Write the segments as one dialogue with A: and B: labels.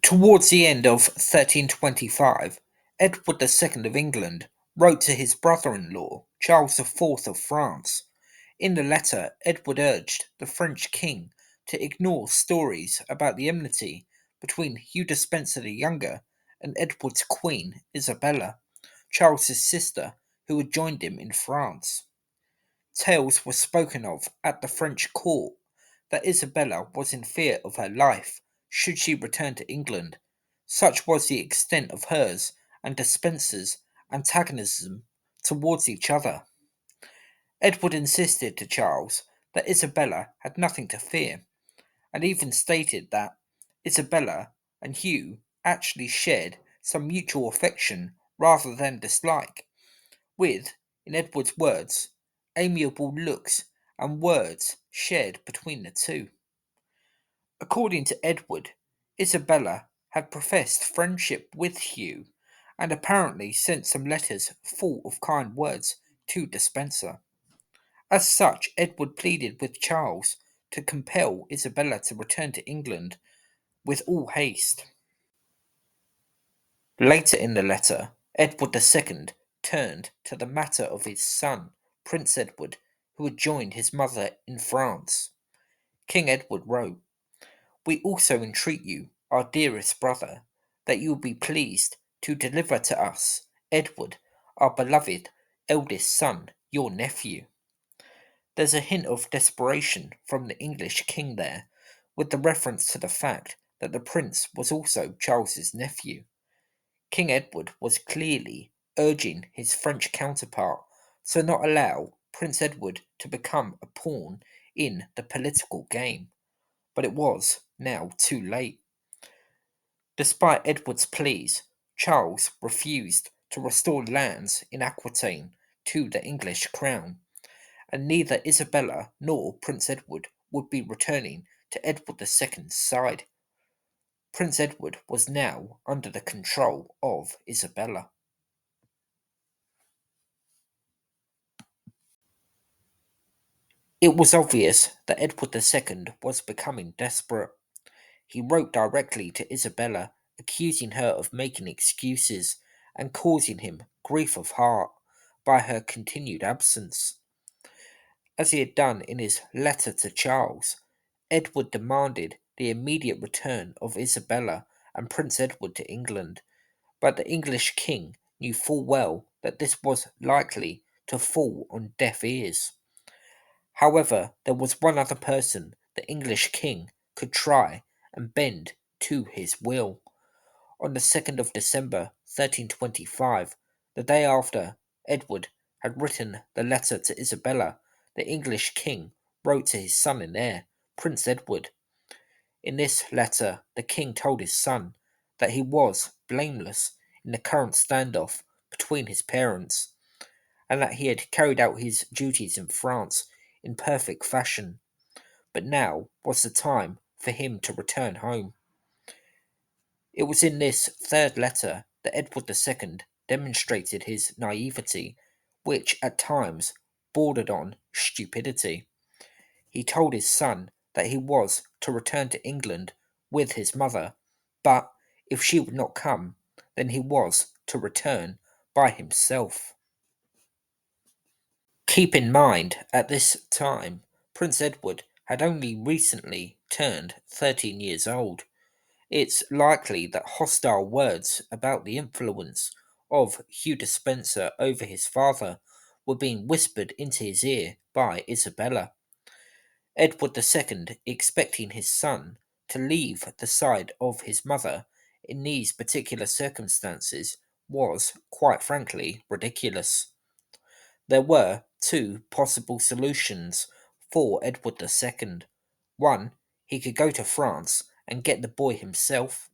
A: Towards the end of 1325, Edward II of England wrote to his brother-in-law, Charles IV of France. In the letter, Edward urged the French king to ignore stories about the enmity between Hugh Despenser the Younger and Edward's queen, Isabella, Charles's sister, who had joined him in France. Tales were spoken of at the French court that Isabella was in fear of her life should she return to England. Such was the extent of hers and Despenser's antagonism towards each other. Edward insisted to Charles that Isabella had nothing to fear, and even stated that Isabella and Hugh actually shared some mutual affection rather than dislike, with, in Edward's words, amiable looks and words shared between the two. According to Edward, Isabella had professed friendship with Hugh and apparently sent some letters full of kind words to Despenser. As such, Edward pleaded with Charles to compel Isabella to return to England with all haste. Later in the letter, Edward II turned to the matter of his son, Prince Edward, who had joined his mother in France. King Edward wrote, "We also entreat you, our dearest brother, that you will be pleased to deliver to us Edward, our beloved eldest son, your nephew." There's a hint of desperation from the English king there, with the reference to the fact that the prince was also Charles's nephew. King Edward was clearly urging his French counterpart to not allow Prince Edward to become a pawn in the political game, but it was now too late. Despite Edward's pleas, Charles refused to restore lands in Aquitaine to the English crown, and neither Isabella nor Prince Edward would be returning to Edward II's side. Prince Edward was now under the control of Isabella. It was obvious that Edward II was becoming desperate. He wrote directly to Isabella, accusing her of making excuses and causing him grief of heart by her continued absence. As he had done in his letter to Charles, Edward demanded the immediate return of Isabella and Prince Edward to England, but the English king knew full well that this was likely to fall on deaf ears. However, there was one other person the English king could try and bend to his will. On the 2nd of December 1325, the day after Edward had written the letter to Isabella, the English king wrote to his son and heir, Prince Edward. In this letter, the king told his son that he was blameless in the current standoff between his parents, and that he had carried out his duties in France in perfect fashion, but now was the time for him to return home. It was in this third letter that Edward II demonstrated his naivety, which at times bordered on stupidity. He told his son that he was to return to England with his mother, but if she would not come, then he was to return by himself. Keep in mind, at this time, Prince Edward had only recently turned 13 years old. It's likely that hostile words about the influence of Hugh Despenser over his father were being whispered into his ear by Isabella. Edward II, expecting his son to leave the side of his mother in these particular circumstances, was, quite frankly, ridiculous. There were two possible solutions for Edward II. One, he could go to France and get the boy himself.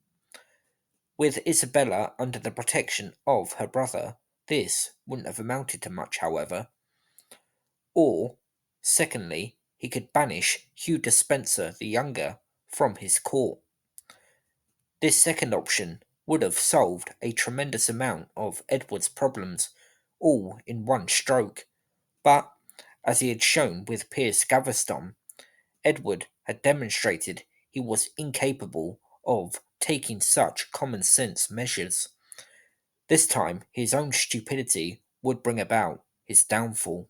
A: With Isabella under the protection of her brother, this wouldn't have amounted to much, however. Or, secondly, he could banish Hugh Despenser the Younger from his court. This second option would have solved a tremendous amount of Edward's problems, all in one stroke. But, as he had shown with Piers Gaveston, Edward had demonstrated he was incapable of taking such common sense measures. This time, his own stupidity would bring about his downfall.